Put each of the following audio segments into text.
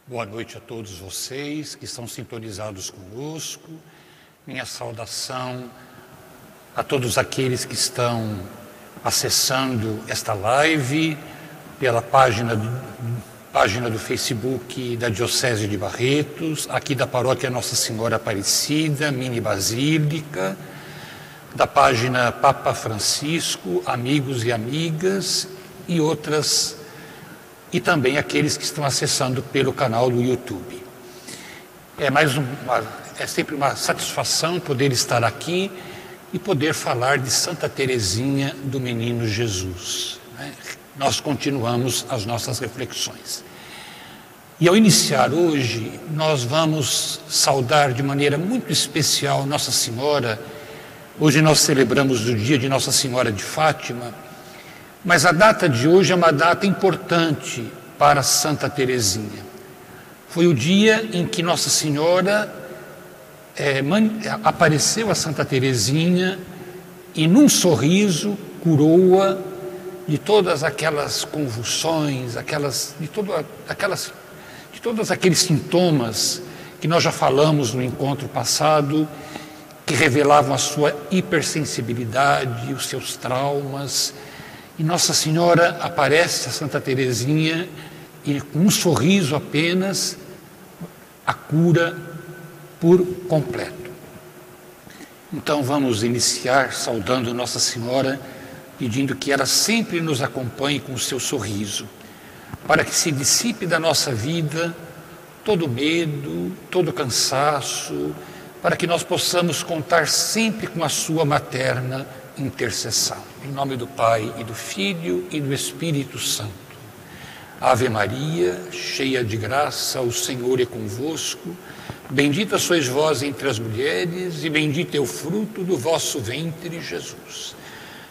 Boa noite a todos vocês que estão sintonizados conosco. Minha saudação a todos aqueles que estão acessando esta live pela página do Facebook da Diocese de Barretos, aqui da Paróquia Nossa Senhora Aparecida, Mini Basílica, da página Papa Francisco, amigos e amigas e outras, e também aqueles que estão acessando pelo canal do YouTube. É sempre uma satisfação poder estar aqui e poder falar de Santa Teresinha do Menino Jesus, né? Nós continuamos as nossas reflexões. E ao iniciar hoje, nós vamos saudar de maneira muito especial Nossa Senhora. Hoje nós celebramos o dia de Nossa Senhora de Fátima, mas a data de hoje é uma data importante para Santa Teresinha. Foi o dia em que Nossa Senhora apareceu a Santa Teresinha e num sorriso curou-a de todas aquelas convulsões, de todos aqueles sintomas que nós já falamos no encontro passado, que revelavam a sua hipersensibilidade, os seus traumas. E Nossa Senhora aparece a Santa Teresinha e com um sorriso apenas a cura por completo. Então vamos iniciar saudando Nossa Senhora, pedindo que ela sempre nos acompanhe com o seu sorriso, para que se dissipe da nossa vida todo medo, todo cansaço, para que nós possamos contar sempre com a sua materna intercessão. Em nome do Pai, e do Filho, e do Espírito Santo. Ave Maria, cheia de graça, o Senhor é convosco. Bendita sois vós entre as mulheres, e bendito é o fruto do vosso ventre, Jesus.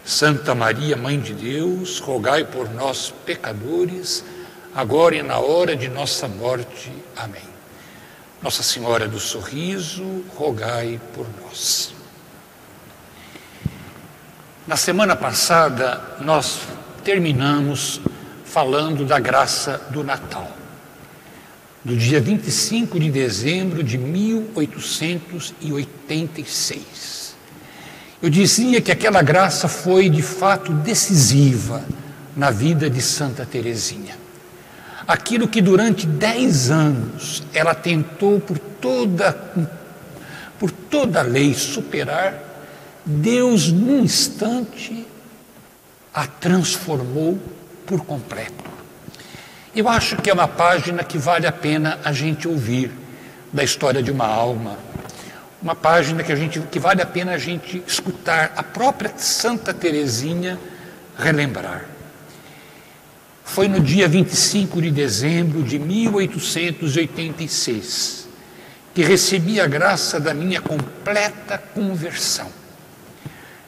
Santa Maria, Mãe de Deus, rogai por nós, pecadores, agora e na hora de nossa morte. Amém. Nossa Senhora do Sorriso, rogai por nós. Na semana passada, nós terminamos falando da graça do Natal, do dia 25 de dezembro de 1886. Eu dizia que aquela graça foi, de fato, decisiva na vida de Santa Teresinha. Aquilo que durante 10 anos ela tentou por toda a lei superar, Deus, num instante, a transformou por completo. Eu acho que é uma página que vale a pena a gente ouvir da história de uma alma, uma página que vale a pena a gente escutar a própria Santa Teresinha relembrar. Foi no dia 25 de dezembro de 1886 que recebi a graça da minha completa conversão.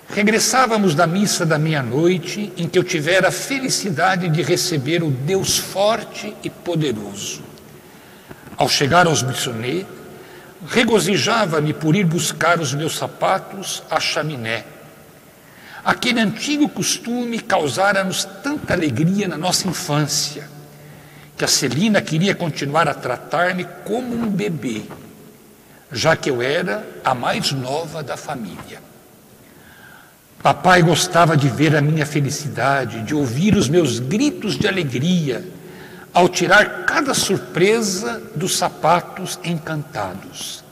Regressávamos da missa da meia-noite, em que eu tivera a felicidade de receber o Deus forte e poderoso. Ao chegar aos Bissonnet, regozijava-me por ir buscar os meus sapatos à chaminé. Aquele antigo costume causara-nos tanta alegria na nossa infância, que a Celina queria continuar a tratar-me como um bebê, já que eu era a mais nova da família. Papai gostava de ver a minha felicidade, de ouvir os meus gritos de alegria, ao tirar cada surpresa dos sapatos encantados.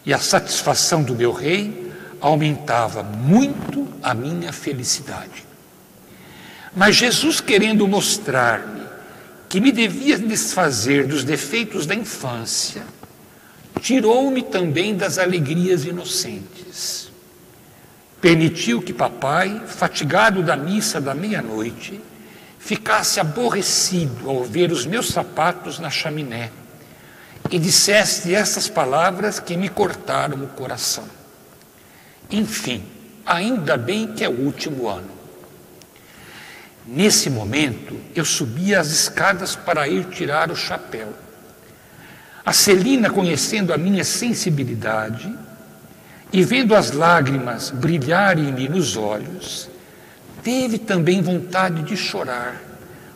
E a satisfação do meu rei aumentava muito a minha felicidade. Mas Jesus, querendo mostrar-me que me devia desfazer dos defeitos da infância, tirou-me também das alegrias inocentes. Permitiu que papai, fatigado da missa da meia-noite, ficasse aborrecido ao ver os meus sapatos na chaminé e dissesse essas palavras que me cortaram o coração. Enfim, ainda bem que é o último ano. Nesse momento, eu subia as escadas para ir tirar o chapéu. A Celina, conhecendo a minha sensibilidade e vendo as lágrimas brilharem-me nos olhos, teve também vontade de chorar,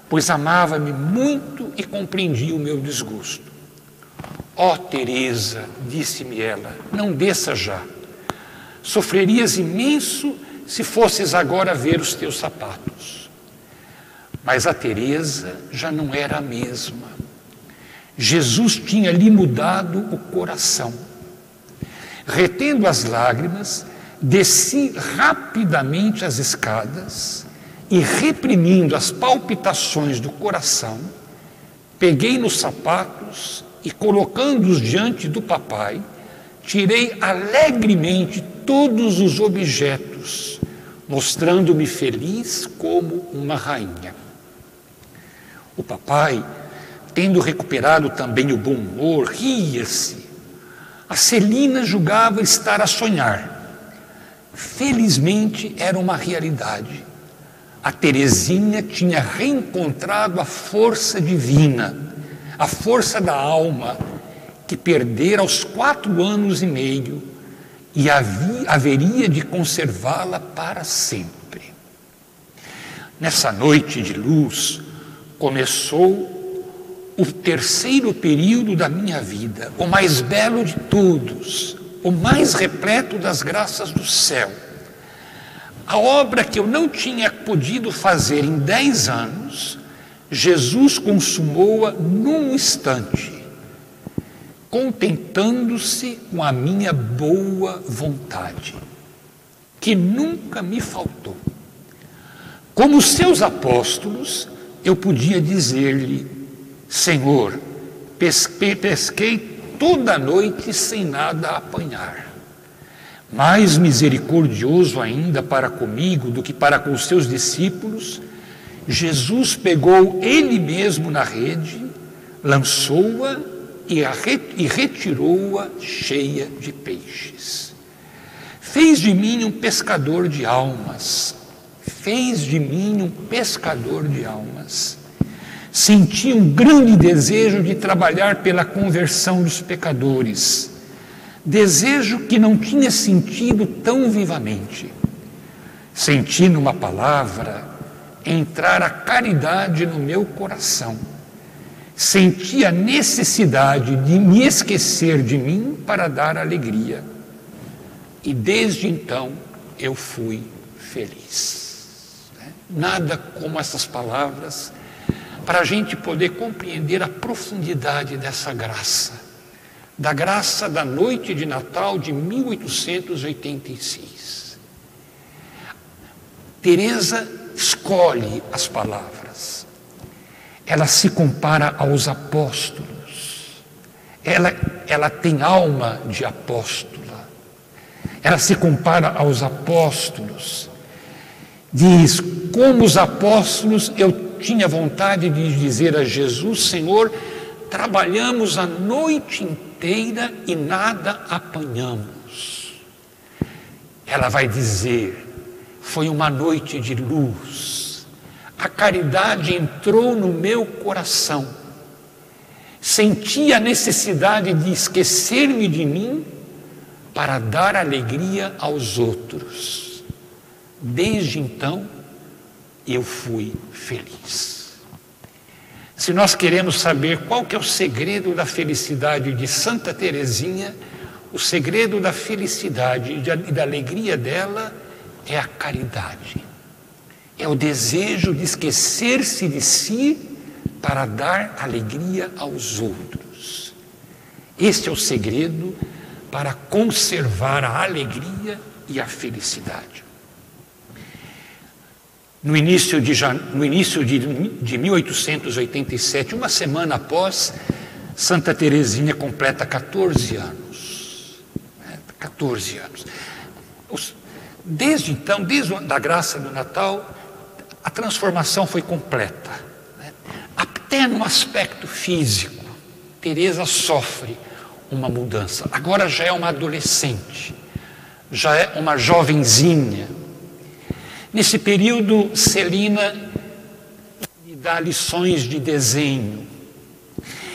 pois amava-me muito e compreendia o meu desgosto. Ó Teresa, disse-me ela, não desça já. Sofrerias imenso se fosses agora ver os teus sapatos. Mas a Teresa já não era a mesma. Jesus tinha lhe mudado o coração. Retendo as lágrimas, desci rapidamente as escadas e, reprimindo as palpitações do coração, peguei nos sapatos e, colocando-os diante do papai, tirei alegremente todos os objetos, mostrando-me feliz como uma rainha. O papai, tendo recuperado também o bom humor, ria-se. A Celina julgava estar a sonhar. Felizmente era uma realidade. A Teresinha tinha reencontrado a força divina, a força da alma, que perdera aos 4 anos e meio e haveria de conservá-la para sempre. Nessa noite de luz, começou o terceiro período da minha vida, o mais belo de todos, o mais repleto das graças do céu. A obra que eu não tinha podido fazer em 10 anos, Jesus consumou-a num instante, contentando-se com a minha boa vontade, que nunca me faltou. Como seus apóstolos, eu podia dizer-lhe: Senhor, pesquei toda a noite sem nada apanhar. Mais misericordioso ainda para comigo do que para com os seus discípulos, Jesus pegou ele mesmo na rede, lançou-a e retirou-a cheia de peixes. Fez de mim um pescador de almas. Fez de mim um pescador de almas. Senti um grande desejo de trabalhar pela conversão dos pecadores. Desejo que não tinha sentido tão vivamente. Senti numa palavra entrar a caridade no meu coração. Senti a necessidade de me esquecer de mim para dar alegria. E desde então eu fui feliz. Nada como essas palavras para a gente poder compreender a profundidade dessa graça, da graça da noite de Natal de 1886. Teresa escolhe as palavras. Ela se compara aos apóstolos. Ela tem alma de apóstola. Ela se compara aos apóstolos. Diz: como os apóstolos, eu tinha vontade de dizer a Jesus: Senhor, trabalhamos a noite inteira e nada apanhamos. Ela vai dizer: foi uma noite de luz. A caridade entrou no meu coração. Senti a necessidade de esquecer-me de mim para dar alegria aos outros. Desde então, eu fui feliz. Se nós queremos saber qual que é o segredo da felicidade de Santa Teresinha, o segredo da felicidade e da alegria dela é a caridade. É o desejo de esquecer-se de si para dar alegria aos outros. Este é o segredo para conservar a alegria e a felicidade. No início de 1887, uma semana após, Santa Teresinha completa 14 anos. 14 anos. Desde então, desde a graça do Natal, a transformação foi completa. Até no aspecto físico, Teresa sofre uma mudança. Agora já é uma adolescente, já é uma jovenzinha. Nesse período, Celina lhe dá lições de desenho.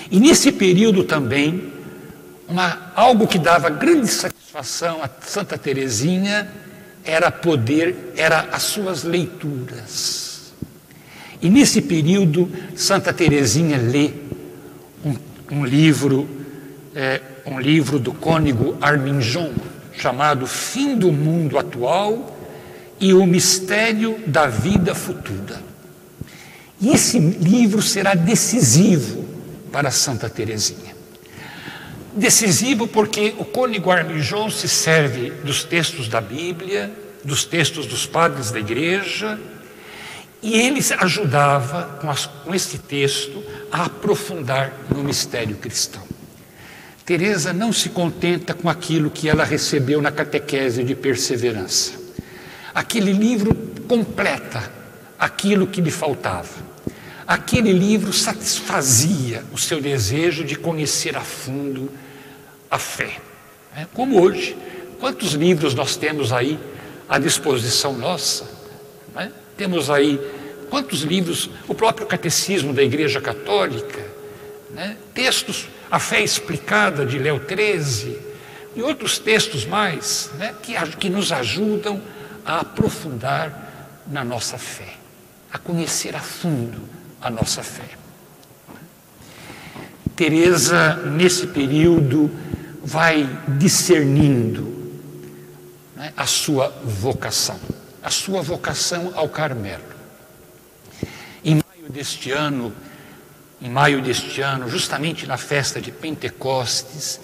E nesse período também, algo que dava grande satisfação a Santa Teresinha era as suas leituras. E nesse período, Santa Teresinha lê um livro um livro do cônego Arminjon, chamado Fim do Mundo Atual e o Mistério da Vida Futura. E esse livro será decisivo para Santa Teresinha. Decisivo porque o cônego Arminjon se serve dos textos da Bíblia, dos textos dos padres da Igreja, e ele ajudava, com esse texto, a aprofundar no mistério cristão. Teresa não se contenta com aquilo que ela recebeu na catequese de perseverança. Aquele livro completa aquilo que lhe faltava. Aquele livro satisfazia o seu desejo de conhecer a fundo a fé. Como hoje, quantos livros nós temos aí à disposição nossa? Temos aí quantos livros, o próprio Catecismo da Igreja Católica, textos, a Fé Explicada de Léo XIII e outros textos mais, que nos ajudam a aprofundar na nossa fé, a conhecer a fundo a nossa fé. Teresa, nesse período, vai discernindo a sua vocação ao Carmelo. Em maio deste ano, justamente na festa de Pentecostes,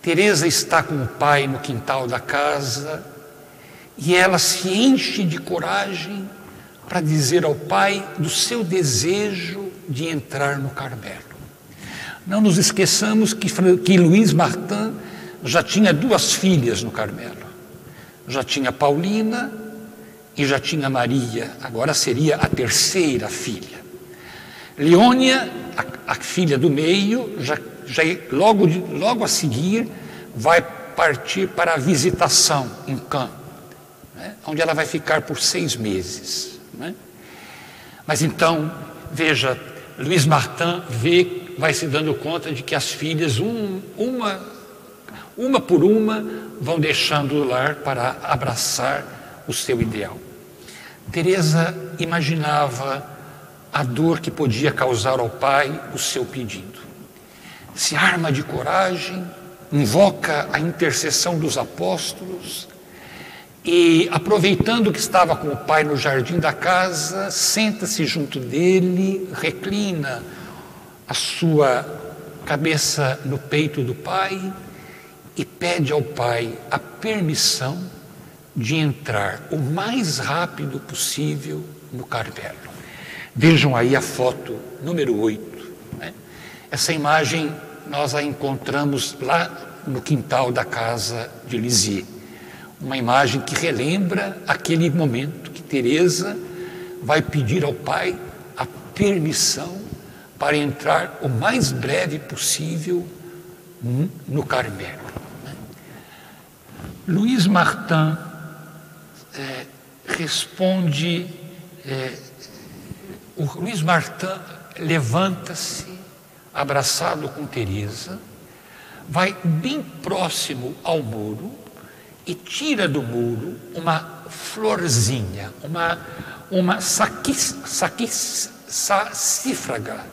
Teresa está com o pai no quintal da casa e ela se enche de coragem para dizer ao pai do seu desejo de entrar no Carmelo. Não nos esqueçamos que Luiz Martin já tinha 2 filhas no Carmelo. Já tinha Paulina e já tinha Maria, agora seria a 3ª filha. Leônia, a filha do meio, logo a seguir, vai partir para a visitação em Caen, onde ela vai ficar por 6 meses. Mas então, veja, Luiz Martin vai se dando conta de que as filhas, uma por uma, vão deixando o lar para abraçar o seu ideal. Teresa imaginava a dor que podia causar ao pai o seu pedido. Se arma de coragem, invoca a intercessão dos apóstolos e, aproveitando que estava com o pai no jardim da casa, senta-se junto dele, reclina a sua cabeça no peito do pai e pede ao pai a permissão de entrar o mais rápido possível no Carmelo. Vejam aí a foto número 8. Essa imagem nós a encontramos lá no quintal da casa de Lisieux. Uma imagem que relembra aquele momento que Teresa vai pedir ao pai a permissão para entrar o mais breve possível no Carmelo. Luiz Martin responde, o Luiz Martin levanta-se, abraçado com Teresa, vai bem próximo ao muro e tira do muro uma florzinha, uma saxifraga,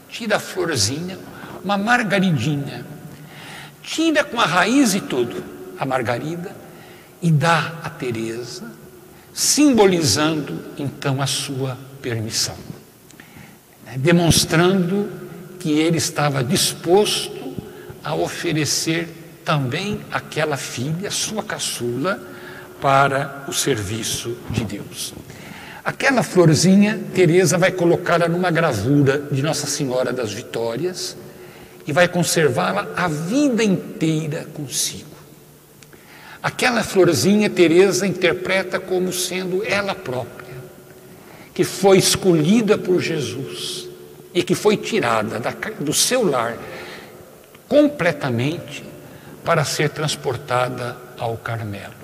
tira a florzinha, uma margaridinha, tira com a raiz e tudo a margarida e dá a Teresa, simbolizando então a sua permissão, demonstrando que ele estava disposto a oferecer também aquela filha, sua caçula, para o serviço de Deus. Aquela florzinha, Teresa vai colocá-la numa gravura de Nossa Senhora das Vitórias e vai conservá-la a vida inteira consigo. Aquela florzinha, Teresa interpreta como sendo ela própria, que foi escolhida por Jesus e que foi tirada do seu lar completamente para ser transportada ao Carmelo.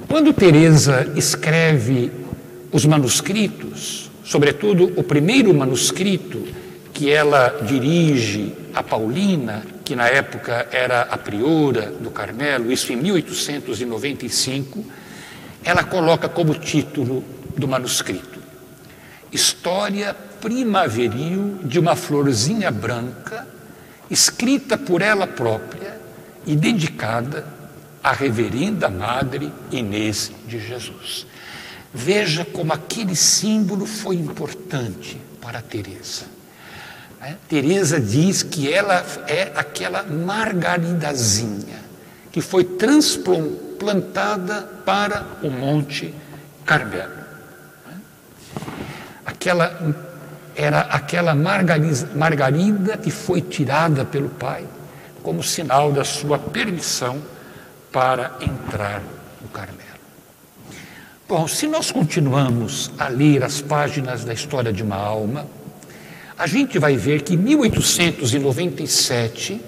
Quando Teresa escreve os manuscritos, sobretudo o primeiro manuscrito que ela dirige a Paulina, que na época era a priora do Carmelo, isso em 1895, ela coloca como título do manuscrito: História primaveril de uma florzinha branca escrita por ela própria e dedicada à reverenda Madre Inês de Jesus. Veja como aquele símbolo foi importante para Teresa. Teresa diz que ela é aquela margaridazinha que foi transplantada para o Monte Carmelo. Era aquela margarida que foi tirada pelo Pai como sinal da sua permissão para entrar no Carmelo. Bom, se nós continuamos a ler as páginas da história de uma alma, a gente vai ver que 1897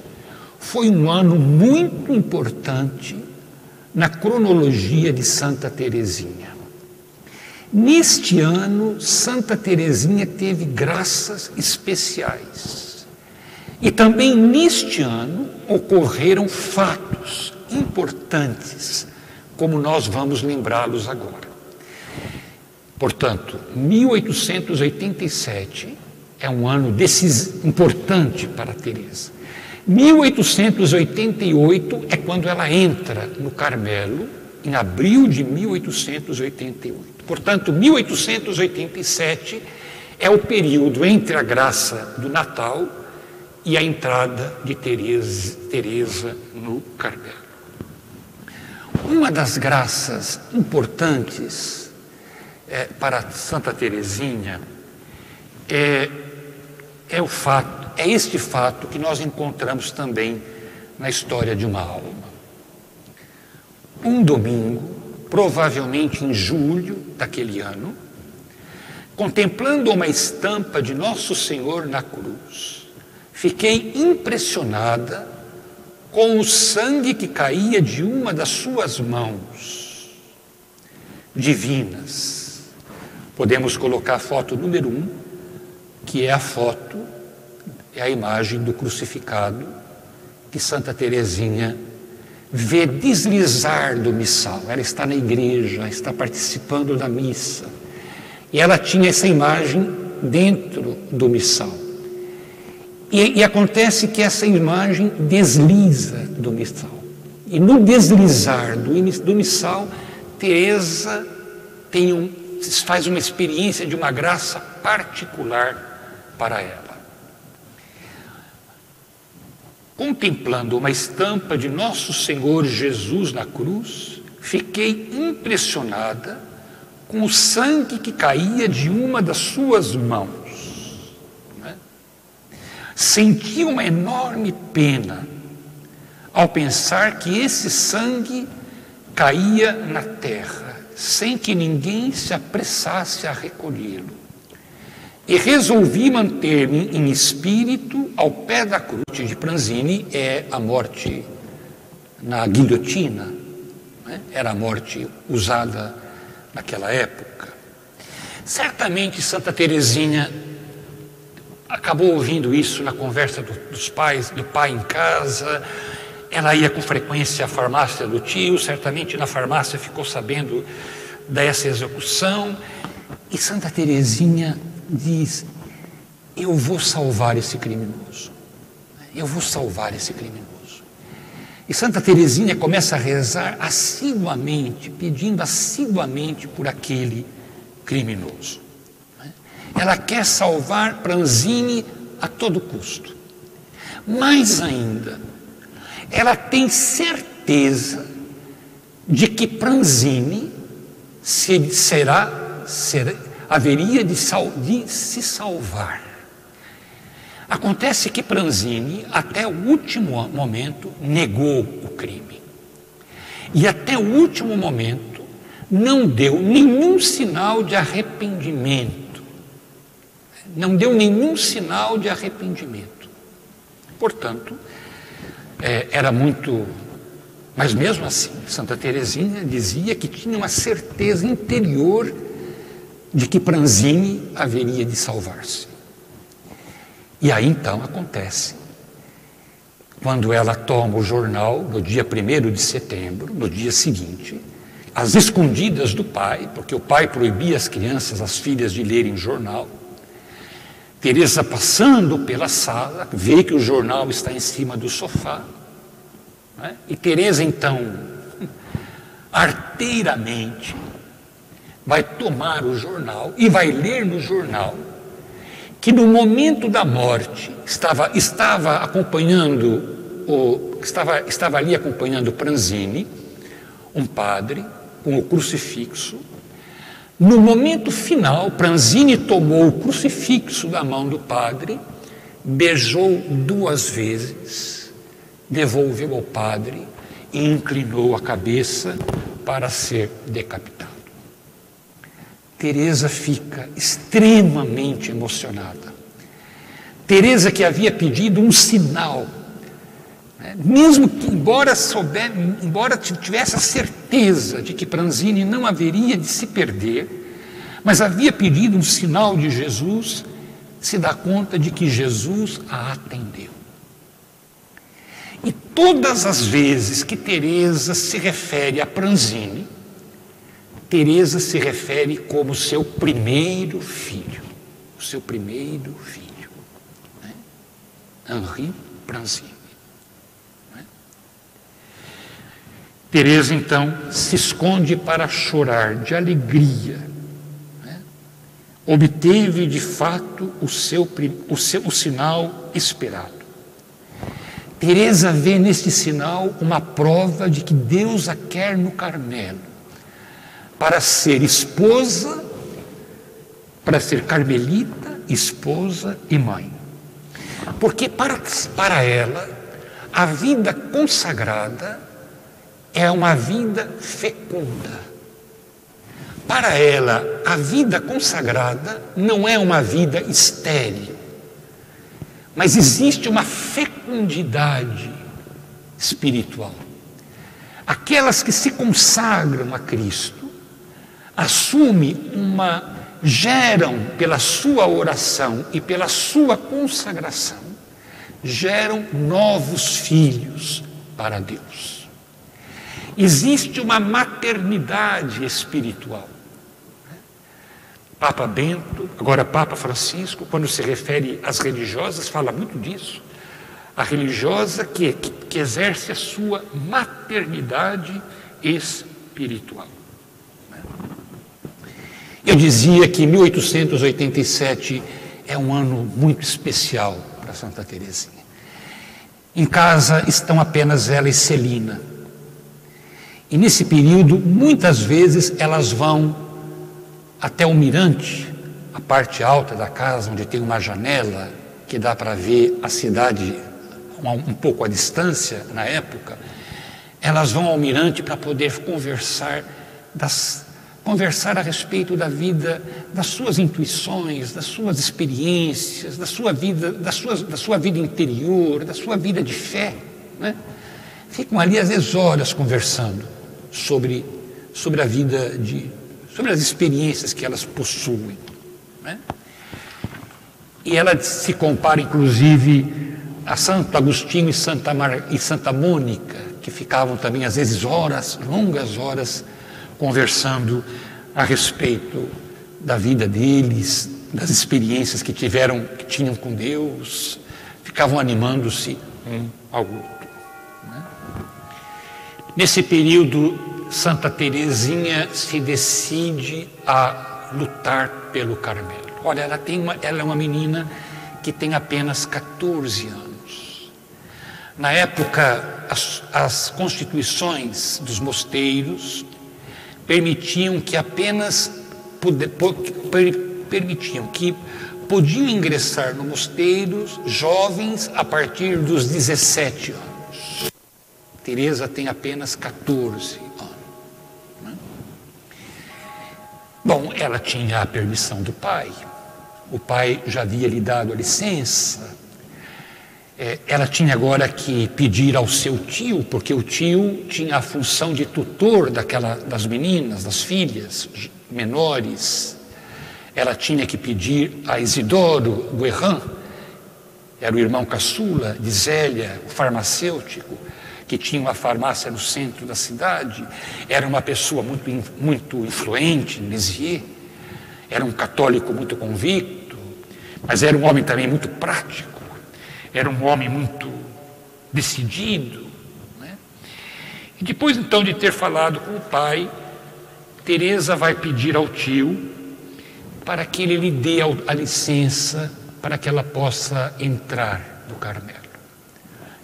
foi um ano muito importante na cronologia de Santa Teresinha. Neste ano, Santa Teresinha teve graças especiais. E também neste ano ocorreram fatos importantes, como nós vamos lembrá-los agora. Portanto, 1887 é um ano importante para Teresa. 1888 é quando ela entra no Carmelo, em abril de 1888. Portanto, 1887 é o período entre a graça do Natal e a entrada de Teresa no Carmelo. Uma das graças importantes para Santa Teresinha é este fato que nós encontramos também na história de uma alma. Um domingo, provavelmente em julho daquele ano, contemplando uma estampa de Nosso Senhor na cruz, fiquei impressionada com o sangue que caía de uma das suas mãos divinas. Podemos colocar a foto número 1, que é a imagem do crucificado que Santa Teresinha vê deslizar do missal. Ela está na igreja, está participando da missa, e ela tinha essa imagem dentro do missal. E acontece que essa imagem desliza do missal. E no deslizar do missal, Teresa faz uma experiência de uma graça particular para ela. Contemplando uma estampa de Nosso Senhor Jesus na cruz, fiquei impressionada com o sangue que caía de uma das suas mãos. Senti uma enorme pena ao pensar que esse sangue caía na terra, sem que ninguém se apressasse a recolhê-lo. E resolvi manter-me em espírito ao pé da cruz. De Pranzini é a morte na guilhotina, era a morte usada naquela época. Certamente Santa Teresinha acabou ouvindo isso na conversa do pai em casa. Ela ia com frequência à farmácia do tio, certamente na farmácia ficou sabendo dessa execução, e Santa Teresinha diz: eu vou salvar esse criminoso, eu vou salvar esse criminoso. E Santa Teresinha começa a rezar assiduamente, pedindo assiduamente por aquele criminoso. Ela quer salvar Pranzini a todo custo. Mais ainda, ela tem certeza de que Pranzini haveria de se salvar. Acontece que Pranzini, até o último momento, negou o crime. E até o último momento não deu nenhum sinal de arrependimento. Não deu nenhum sinal de arrependimento. Portanto, era muito... Mas mesmo assim, Santa Teresinha dizia que tinha uma certeza interior de que Pranzini haveria de salvar-se. E aí então acontece, quando ela toma o jornal no dia 1º de setembro, no dia seguinte, às escondidas do pai, porque o pai proibia as crianças, as filhas, de lerem jornal, Teresa, passando pela sala, vê que o jornal está em cima do sofá, né? E Teresa, então, arteiramente, vai tomar o jornal e vai ler no jornal que no momento da morte estava ali acompanhando Pranzini, um padre com o crucifixo. No momento final, Pranzini tomou o crucifixo da mão do padre, beijou 2 vezes, devolveu ao padre e inclinou a cabeça para ser decapitado. Teresa fica extremamente emocionada. Teresa, que havia pedido um sinal, né? Mesmo que, embora tivesse a certeza de que Pranzini não haveria de se perder, mas havia pedido um sinal de Jesus, se dá conta de que Jesus a atendeu. E todas as vezes que Teresa se refere a Pranzini, Teresa se refere como seu primeiro filho, o seu primeiro filho, né? Henri Pranzini. Né? Teresa, então, se esconde para chorar de alegria. Né? Obteve, de fato, o sinal esperado. Teresa vê neste sinal uma prova de que Deus a quer no Carmelo, para ser esposa, para ser carmelita, esposa e mãe. Porque para ela, a vida consagrada é uma vida fecunda. Para ela, a vida consagrada não é uma vida estéril, mas existe uma fecundidade espiritual. Aquelas que se consagram a Cristo geram pela sua oração e pela sua consagração, geram novos filhos para Deus. Existe uma maternidade espiritual. Papa Bento, agora Papa Francisco, quando se refere às religiosas, fala muito disso. A religiosa que exerce a sua maternidade espiritual. Eu dizia que 1887 é um ano muito especial para Santa Teresinha. Em casa estão apenas ela e Celina. E nesse período, muitas vezes, elas vão até o mirante, a parte alta da casa, onde tem uma janela que dá para ver a cidade um pouco à distância, na época. Elas vão ao mirante para poder conversar a respeito da vida, das suas intuições, das suas experiências, da sua vida interior, da sua vida de fé, né? Ficam ali às vezes horas conversando sobre a vida, sobre as experiências que elas possuem, né? E ela se compara inclusive a Santo Agostinho e Santa Mônica, que ficavam também às vezes horas, longas horas, conversando a respeito da vida deles, das experiências que tinham com Deus, ficavam animando-se um ao outro. Né? Nesse período, Santa Teresinha se decide a lutar pelo Carmelo. Olha, ela é uma menina que tem apenas 14 anos. Na época, as constituições dos mosteiros permitiam que podiam ingressar no mosteiro jovens a partir dos 17 anos. Teresa tem apenas 14 anos. Né? Bom, ela tinha a permissão do pai. O pai já havia lhe dado a licença. Ela tinha agora que pedir ao seu tio, porque o tio tinha a função de tutor das meninas, das filhas menores. Ela tinha que pedir a Isidoro Guerrin, era o irmão caçula de Zélia, o farmacêutico, que tinha uma farmácia no centro da cidade. Era uma pessoa muito influente, Lisieux, era um católico muito convicto. Mas era um homem também muito prático, era um homem muito decidido, né? E depois então de ter falado com o pai, Teresa vai pedir ao tio para que ele lhe dê a licença para que ela possa entrar no Carmelo.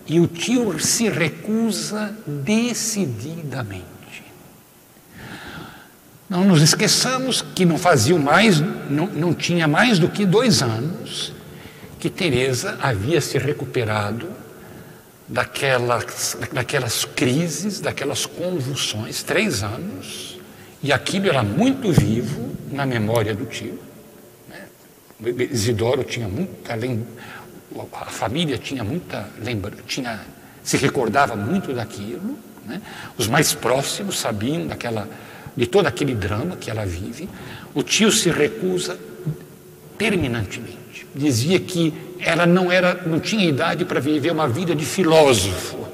E o tio se recusa decididamente. Não nos esqueçamos que não tinha mais do que 2 anos que Teresa havia se recuperado daquelas crises, daquelas convulsões, 3 anos, e aquilo era muito vivo na memória do tio, né? Isidoro tinha muita a família tinha muita lembrança, se recordava muito daquilo, né? Os mais próximos sabiam de todo aquele drama que ela vive. O tio se recusa terminantemente. Dizia que ela não tinha idade para viver uma vida de filósofo.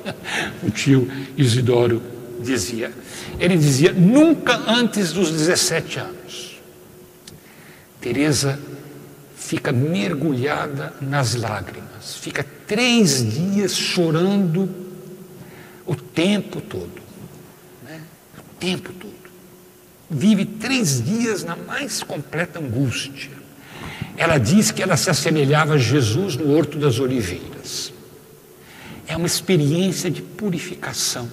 O tio Isidoro dizia. Ele dizia, nunca antes dos 17 anos. Teresa fica mergulhada nas lágrimas, fica 3 dias chorando o tempo todo, né? O tempo todo. Vive 3 dias na mais completa angústia. Ela diz que ela se assemelhava a Jesus no Horto das Oliveiras. É uma experiência de purificação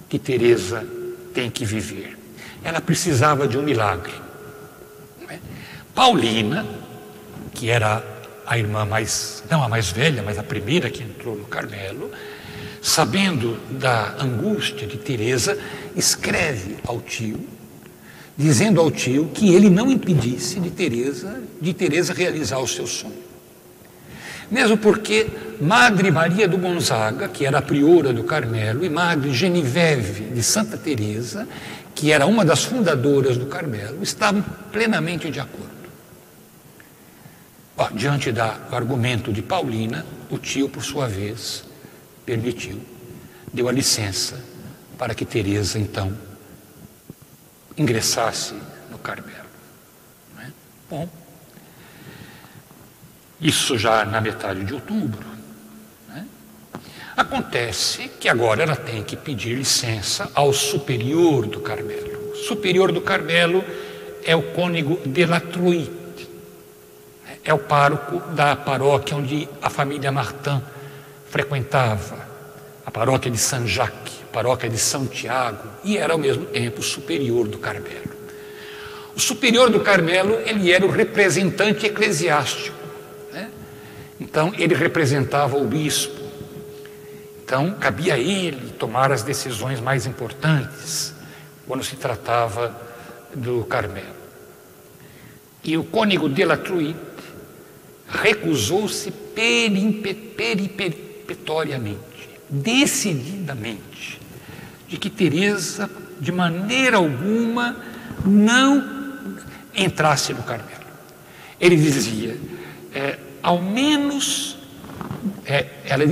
que Teresa tem que viver. Ela precisava de um milagre. Paulina, que era a irmã não a mais velha, mas a primeira que entrou no Carmelo, sabendo da angústia de Teresa, escreve ao tio, dizendo ao tio que ele não impedisse de Teresa realizar o seu sonho. Mesmo porque Madre Maria do Gonzaga, que era a priora do Carmelo, e Madre Genoveva de Santa Teresa, que era uma das fundadoras do Carmelo, estavam plenamente de acordo. Diante do argumento de Paulina, o tio, por sua vez, deu a licença para que Teresa, então, ingressasse no Carmelo. Né? Bom, isso já na metade de outubro. Né? Acontece que agora ela tem que pedir licença ao superior do Carmelo. O superior do Carmelo é o cônego de la Truite. É o pároco da paróquia onde a família Martin frequentava, a paróquia de Saint-Jacques, a paróquia de Santiago, e era ao mesmo tempo o superior do Carmelo. O superior do Carmelo, ele era o representante eclesiástico, né? Então ele representava o bispo. Então cabia a ele tomar as decisões mais importantes quando se tratava do Carmelo. E o cônego de la Truite recusou-se peripetoriamente, decididamente, de que Teresa, de maneira alguma, não entrasse no Carmelo. Ele dizia, ao menos,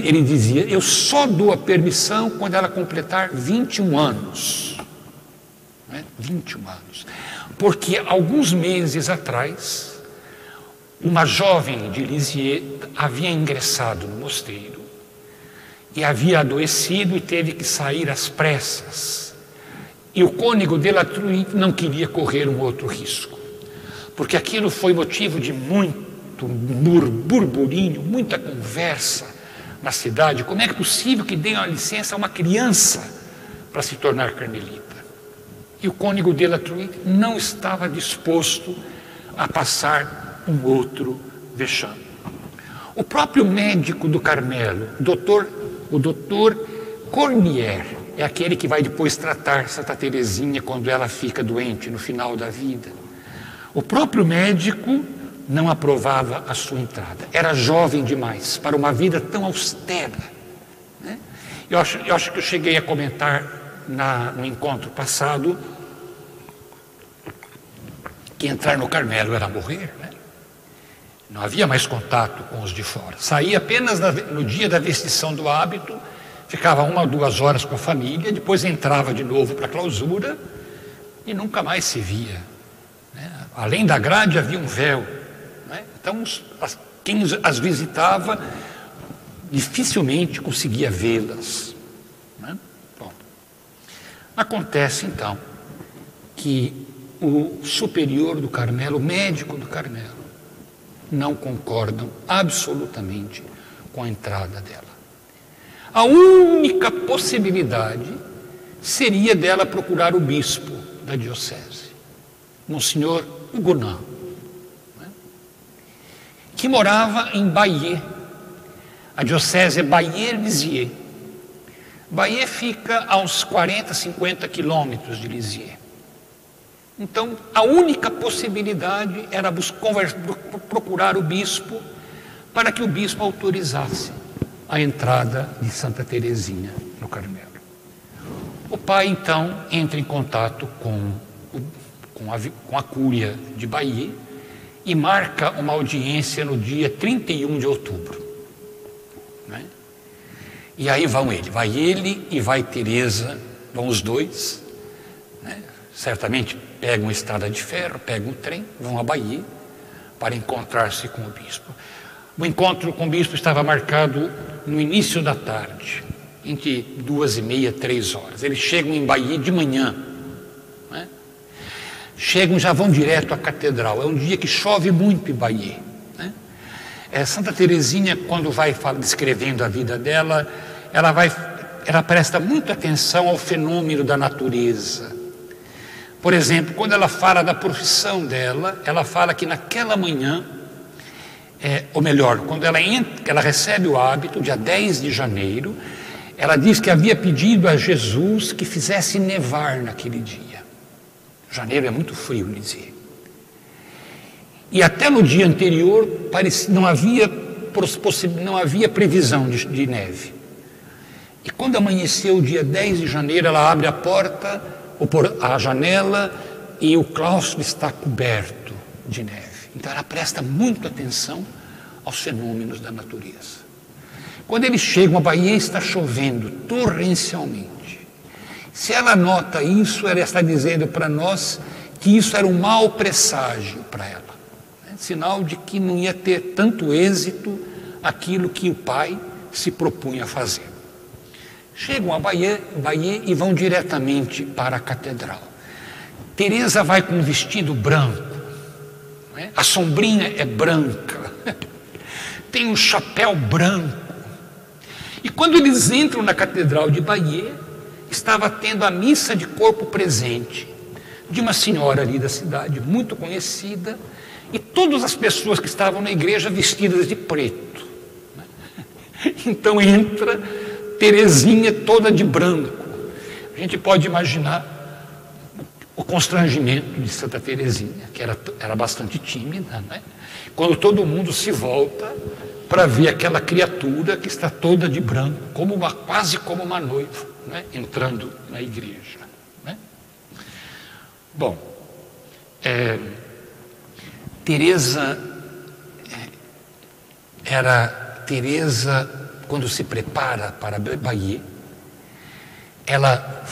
ele dizia, eu só dou a permissão quando ela completar 21 anos. Né? 21 anos. Porque alguns meses atrás, uma jovem de Lisieux havia ingressado no mosteiro e havia adoecido e teve que sair às pressas. E o cônego de la Truite não queria correr um outro risco, porque aquilo foi motivo de muito burburinho, muita conversa na cidade. Como é que é possível que dêem a licença a uma criança para se tornar carmelita? E o cônego de la Truite não estava disposto a passar um outro vexame. O próprio médico do Carmelo, o doutor Cormier, é aquele que vai depois tratar Santa Teresinha quando ela fica doente no final da vida. O próprio médico não aprovava a sua entrada. Era jovem demais para uma vida tão austera. Né? Eu acho que eu cheguei a comentar no encontro passado que entrar no Carmelo era morrer, né? Não havia mais contato com os de fora. Saía apenas no dia da vestição do hábito, ficava 1 ou 2 horas com a família, depois entrava de novo para a clausura e nunca mais se via. Né? Além da grade havia um véu, né? Então, quem as visitava dificilmente conseguia vê-las, né? Bom, acontece então que o superior do Carmelo, o médico do Carmelo, não concordam absolutamente com a entrada dela. A única possibilidade seria dela procurar o bispo da diocese, Monsenhor Hugonin, né? Que morava em Bayeux. A diocese é Bayeux-Lisieux. Bayeux fica a uns 40, 50 quilômetros de Lisieux. Então, a única possibilidade era procurar o bispo para que o bispo autorizasse a entrada de Santa Teresinha no Carmelo. O pai, então, entra em contato com a cúria de Bayeux e marca uma audiência no dia 31 de outubro. Né? E aí vai ele e vai Teresa, vão os dois, né? Certamente pegam uma estrada de ferro, pegam um trem, vão a Bayeux para encontrar-se com o bispo. O encontro com o bispo estava marcado no início da tarde, entre 2h30, 3 horas. Eles chegam em Bayeux de manhã, né? Chegam, já vão direto à catedral. É um dia que chove muito em Bayeux, né? Santa Teresinha, quando vai descrevendo a vida dela, ela presta muita atenção ao fenômeno da natureza. Por exemplo, quando ela fala da profissão dela, ela fala que naquela manhã, ou melhor, quando ela recebe o hábito, dia 10 de janeiro, ela diz que havia pedido a Jesus que fizesse nevar naquele dia. Janeiro é muito frio, dizia. E até no dia anterior não havia previsão de neve. E quando amanheceu o dia 10 de janeiro, ela abre a porta, a janela, e o claustro está coberto de neve. Então ela presta muita atenção aos fenômenos da natureza. Quando eles chegam a Bayeux, está chovendo torrencialmente. Se ela nota isso, ela está dizendo para nós que isso era um mau presságio para ela, né? Sinal de que não ia ter tanto êxito aquilo que o pai se propunha a fazer. Chegam a Bayeux e vão diretamente para a catedral. Teresa vai com um vestido branco, né? A sombrinha é branca, tem um chapéu branco. E quando eles entram na catedral de Bayeux, estava tendo a missa de corpo presente de uma senhora ali da cidade, muito conhecida, e todas as pessoas que estavam na igreja vestidas de preto, né? Então entra Teresinha toda de branco. A gente pode imaginar o constrangimento de Santa Teresinha, que era bastante tímida, né? Quando todo mundo se volta para ver aquela criatura que está toda de branco, quase como uma noiva, né? Entrando na igreja, né? Bom, Teresa, quando se prepara para Bayeux, ela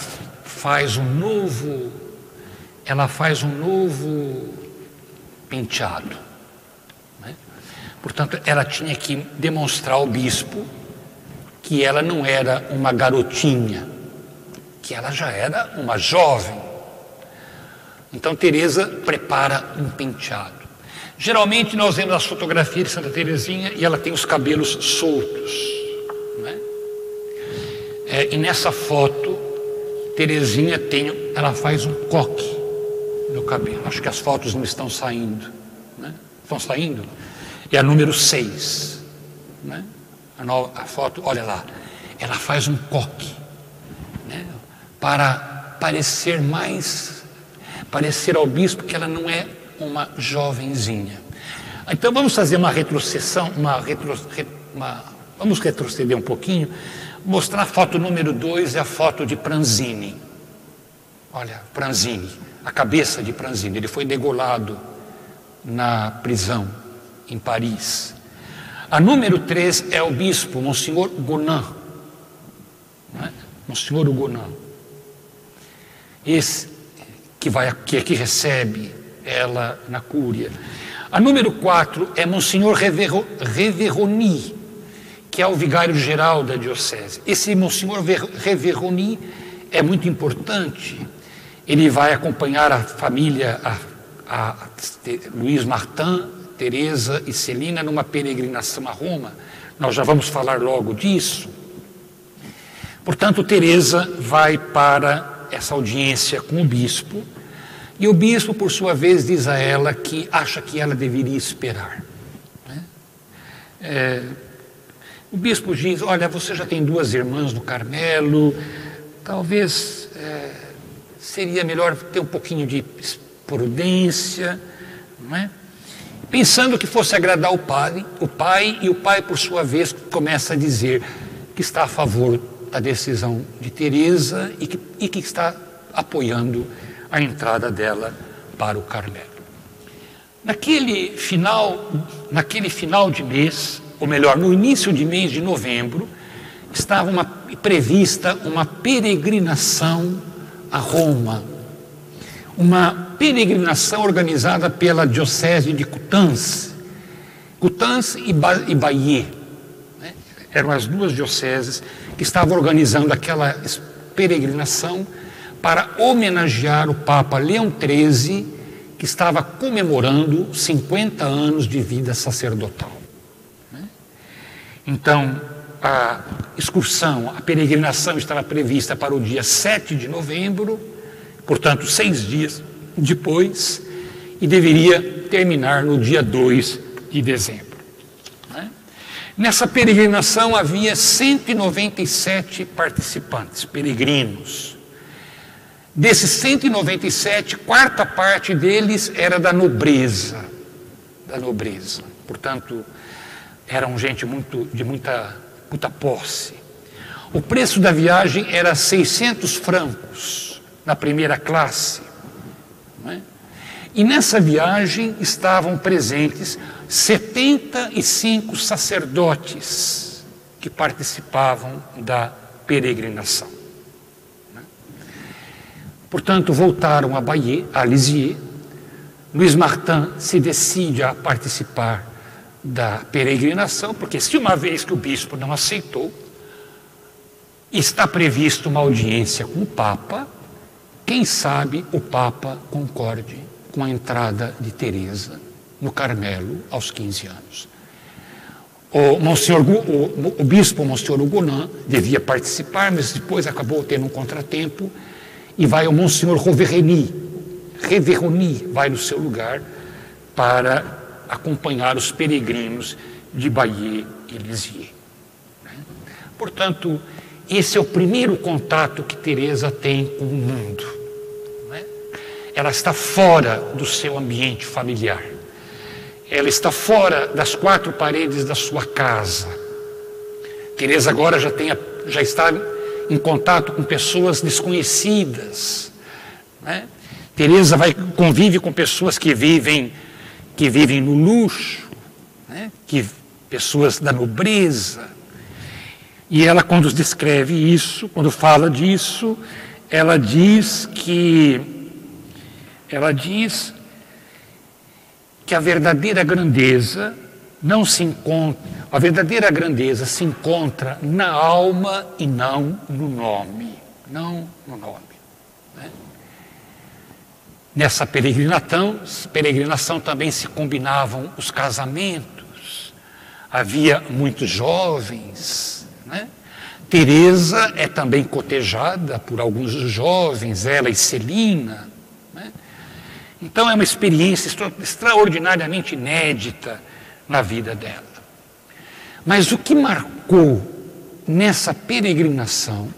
faz um novo penteado, né? Portanto, ela tinha que demonstrar ao bispo que ela não era uma garotinha, que ela já era uma jovem. Então, Teresa prepara um penteado. Geralmente, nós vemos as fotografias de Santa Teresinha e ela tem os cabelos soltos, né? E nessa foto, Teresinha ela faz um coque no cabelo. Acho que as fotos não estão saindo, né? Estão saindo? É a número 6, né? A foto, olha lá, ela faz um coque, né? Para parecer ao bispo que ela não é uma jovenzinha. Então vamos fazer uma retrocessão, vamos retroceder um pouquinho, mostrar a foto número 2, é a foto de Pranzini. Olha, Pranzini, a cabeça de Pranzini, ele foi degolado na prisão em Paris. A número 3 é o bispo, Monsenhor Hugonin, né? Monsenhor Hugonin. Esse que recebe ela na cúria. A número 4 é Monsenhor Reveroni, que é o vigário-geral da diocese. Esse Monsenhor Reveroni é muito importante. Ele vai acompanhar a família, a Luiz Martin, Teresa e Celina, numa peregrinação a Roma. Nós já vamos falar logo disso. Portanto, Teresa vai para essa audiência com o bispo, e o bispo, por sua vez, diz a ela que acha que ela deveria esperar. O bispo diz: olha, você já tem 2 irmãs no Carmelo, talvez seria melhor ter um pouquinho de prudência, não é? Pensando que fosse agradar o pai, e o pai, por sua vez, começa a dizer que está a favor da decisão de Teresa e que está apoiando a entrada dela para o Carmelo. Naquele final de mês, ou melhor, no início de mês de novembro, estava prevista uma peregrinação a Roma, uma peregrinação organizada pela diocese de Coutances e Bayeux. Eram as 2 dioceses que estavam organizando aquela peregrinação para homenagear o Papa Leão XIII, que estava comemorando 50 anos de vida sacerdotal. Então, a excursão, a peregrinação estava prevista para o dia 7 de novembro, portanto, 6 dias depois, e deveria terminar no dia 2 de dezembro. Nessa peregrinação havia 197 participantes, peregrinos. Desses 197, 1/4 parte deles era da nobreza. Portanto, eram gente de muita posse. O preço da viagem era 600 francos na primeira classe. E nessa viagem estavam presentes 75 sacerdotes que participavam da peregrinação. Portanto, voltaram a Bayeux, a Lisieux. Luiz Martin se decide a participar da peregrinação, porque se uma vez que o bispo não aceitou, está prevista uma audiência com o Papa, quem sabe o Papa concorde com a entrada de no Carmelo aos 15 anos. O bispo Monsenhor Hugonin devia participar, mas depois acabou tendo um contratempo, e vai o Monsenhor Reveroni vai no seu lugar para acompanhar os peregrinos de Bayeux e Lisieux. Portanto, esse é o primeiro contato que Teresa tem com o mundo. Ela está fora do seu ambiente familiar. Ela está fora das 4 paredes da sua casa. Teresa agora já está em contato com pessoas desconhecidas. Teresa convive com pessoas que vivem no luxo, pessoas da nobreza. E ela, quando descreve isso, quando fala disso, ela diz que a verdadeira grandeza se encontra na alma e não no nome. Nessa peregrinação também se combinavam os casamentos. Havia muitos jovens. Teresa é também cotejada por alguns jovens, ela e Celina. Então é uma experiência extraordinariamente inédita na vida dela. Mas o que marcou nessa peregrinação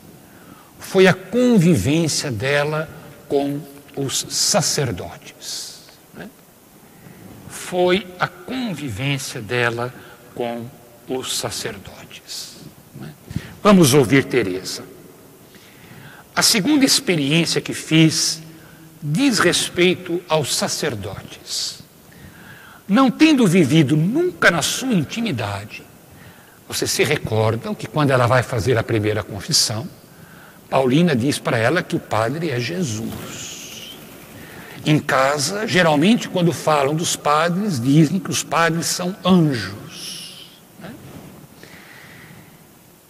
foi a convivência dela com os sacerdotes. Foi a convivência dela com os sacerdotes. Vamos ouvir Teresa. A segunda experiência que fiz diz respeito aos sacerdotes. Não tendo vivido nunca na sua intimidade, vocês se recordam que quando ela vai fazer a primeira confissão, Paulina diz para ela que o padre é Jesus. Em casa, geralmente, quando falam dos padres, dizem que os padres são anjos.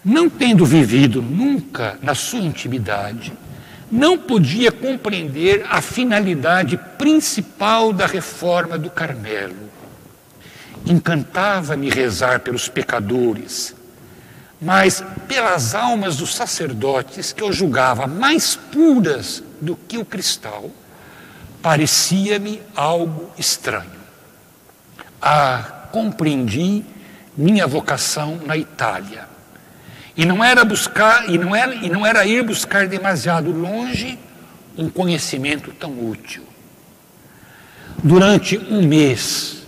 Não tendo vivido nunca na sua intimidade, não podia compreender a finalidade principal da reforma do Carmelo. Encantava-me rezar pelos pecadores, mas pelas almas dos sacerdotes que eu julgava mais puras do que o cristal, parecia-me algo estranho. Compreendi minha vocação na Itália. E não era ir buscar demasiado longe um conhecimento tão útil. Durante um mês,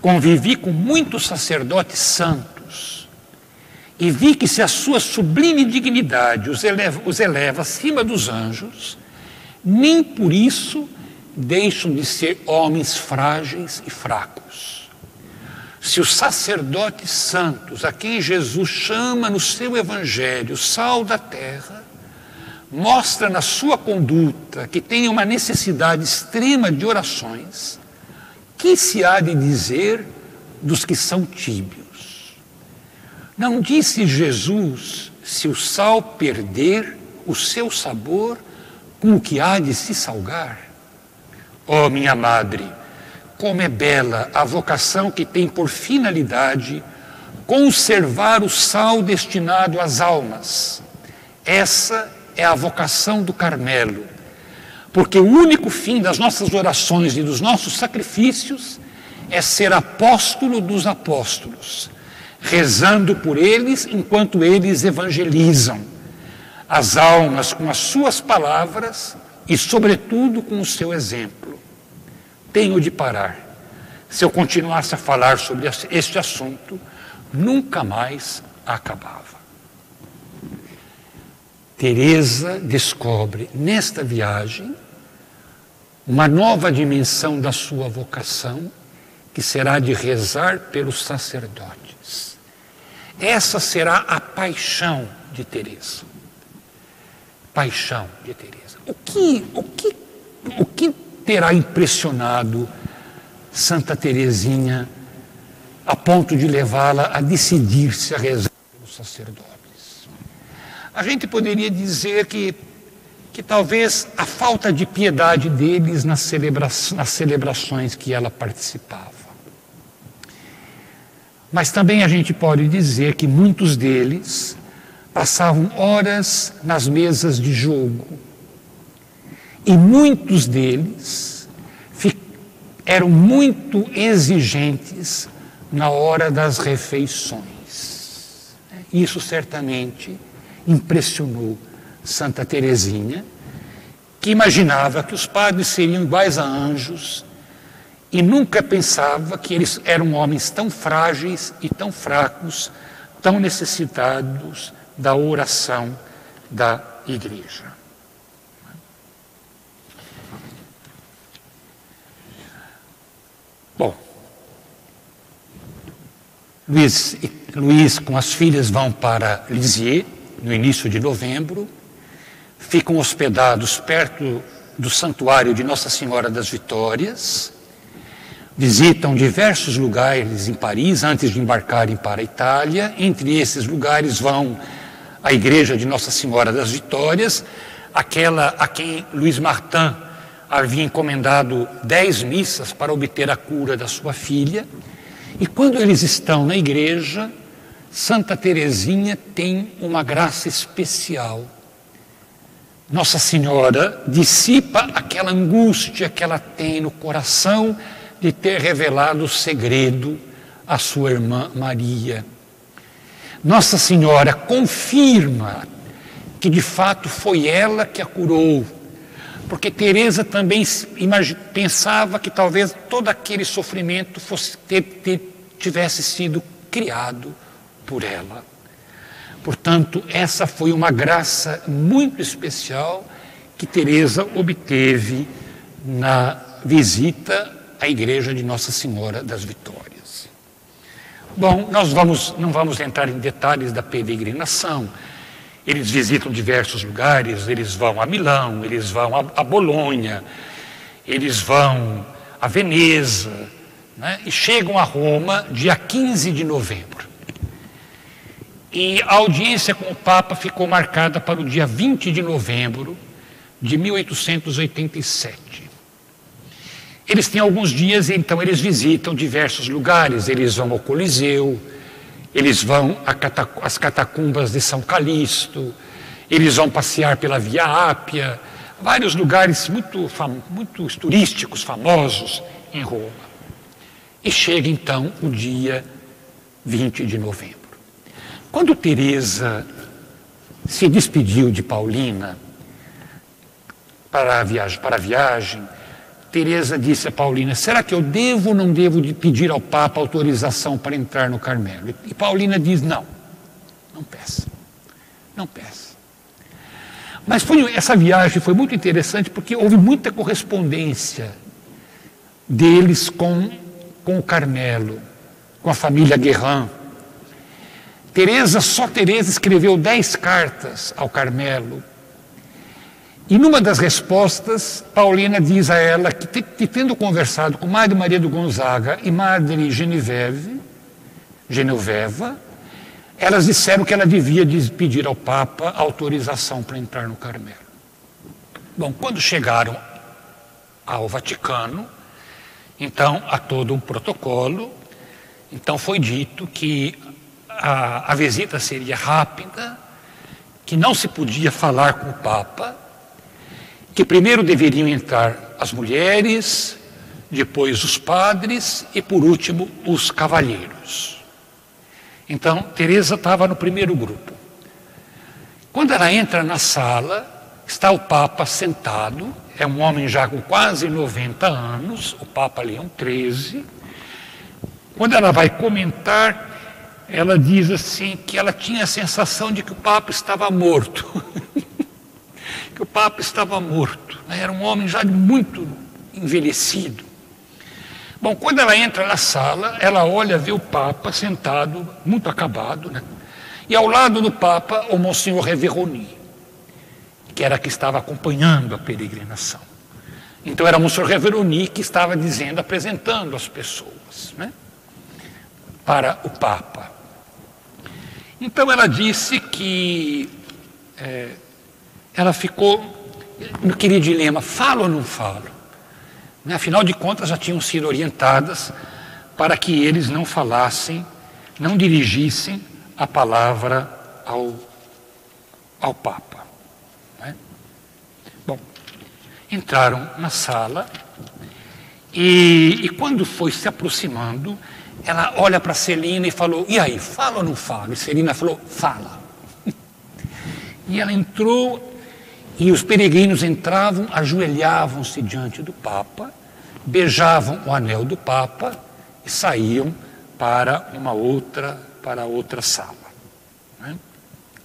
convivi com muitos sacerdotes santos e vi que se a sua sublime dignidade os eleva acima dos anjos, nem por isso deixam de ser homens frágeis e fracos. Se os sacerdotes santos, a quem Jesus chama no seu evangelho sal da terra, mostra na sua conduta que tem uma necessidade extrema de orações, que se há de dizer dos que são tíbios? Não disse Jesus, se o sal perder o seu sabor, com o que há de se salgar? Ó minha madre, como é bela a vocação que tem por finalidade conservar o sal destinado às almas. Essa é a vocação do Carmelo, porque o único fim das nossas orações e dos nossos sacrifícios é ser apóstolo dos apóstolos, rezando por eles enquanto eles evangelizam as almas com as suas palavras e, sobretudo, com o seu exemplo. Tenho de parar. Se eu continuasse a falar sobre este assunto, nunca mais acabava. Teresa descobre nesta viagem uma nova dimensão da sua vocação, que será de rezar pelos sacerdotes. Essa será a paixão de Teresa. Paixão de Teresa. O que terá impressionado Santa Teresinha a ponto de levá-la a decidir-se a rezar pelos sacerdotes? A gente poderia dizer que talvez a falta de piedade deles nas celebrações que ela participava. Mas também a gente pode dizer que muitos deles passavam horas nas mesas de jogo. E muitos deles eram muito exigentes na hora das refeições. Isso certamente impressionou Santa Teresinha, que imaginava que os padres seriam iguais a anjos e nunca pensava que eles eram homens tão frágeis e tão fracos, tão necessitados da oração da Igreja. Bom, Luís com as filhas vão para Lisieux no início de novembro, ficam hospedados perto do santuário de Nossa Senhora das Vitórias, visitam diversos lugares em Paris antes de embarcarem para a Itália. Entre esses lugares vão à igreja de Nossa Senhora das Vitórias, aquela a quem Luís Martin havia encomendado 10 missas para obter a cura da sua filha. E quando eles estão na igreja, Santa Teresinha tem uma graça especial. Nossa Senhora dissipa aquela angústia que ela tem no coração de ter revelado o segredo à sua irmã Maria. Nossa Senhora confirma que de fato foi ela que a curou, porque Teresa também pensava que talvez todo aquele sofrimento tivesse sido criado por ela. Portanto, essa foi uma graça muito especial que Teresa obteve na visita à igreja de Nossa Senhora das Vitórias. Bom, nós não vamos entrar em detalhes da peregrinação. Eles visitam diversos lugares, eles vão a Milão, eles vão a Bolonha, Eles vão a Veneza, né, e chegam a Roma dia 15 de novembro. E a audiência com o Papa ficou marcada para o dia 20 de novembro de 1887. Eles têm alguns dias, então eles visitam diversos lugares. Eles vão ao Coliseu, eles vão às catacumbas de São Calixto, eles vão passear pela Via Ápia, vários lugares muito turísticos, famosos em Roma. E chega então o dia 20 de novembro. Quando Teresa se despediu de Paulina para a viagem, Teresa disse a Paulina: será que eu devo ou não devo de pedir ao Papa autorização para entrar no Carmelo? E Paulina diz: não peça, não peça. Mas essa viagem foi muito interessante porque houve muita correspondência deles com o Carmelo, com a família Guerrin. Só Teresa escreveu 10 cartas ao Carmelo. E numa das respostas, Paulina diz a ela que tendo conversado com Madre Maria do Gonzaga e Madre Genoveva, elas disseram que ela devia pedir ao Papa autorização para entrar no Carmelo. Bom, quando chegaram ao Vaticano, então há todo um protocolo. Então foi dito que a visita seria rápida, que não se podia falar com o Papa, que primeiro deveriam entrar as mulheres, depois os padres e, por último, os cavalheiros. Então, Teresa estava no primeiro grupo. Quando ela entra na sala, está o Papa sentado, é um homem já com quase 90 anos, o Papa Leão XIII. Quando ela vai comentar, ela diz assim que ela tinha a sensação de que o Papa estava morto. Que o Papa estava morto, né? Era um homem já muito envelhecido. Bom, quando ela entra na sala, ela olha, vê o Papa sentado, muito acabado, né? E ao lado do Papa, o Monsenhor Reveroni, que era que estava acompanhando a peregrinação. Então era o Monsenhor Reveroni que estava dizendo, apresentando as pessoas, né, para o Papa. Então ela disse que ela ficou naquele dilema: falo ou não falo? Afinal de contas, já tinham sido orientadas para que eles não falassem, não dirigissem a palavra ao Papa. Né? Bom, entraram na sala e quando foi se aproximando, ela olha para Celina e falou: e aí, fala ou não fala? E Celina falou: fala. E ela entrou. E os peregrinos entravam, ajoelhavam-se diante do Papa, beijavam o anel do Papa e saíam para outra sala. Né?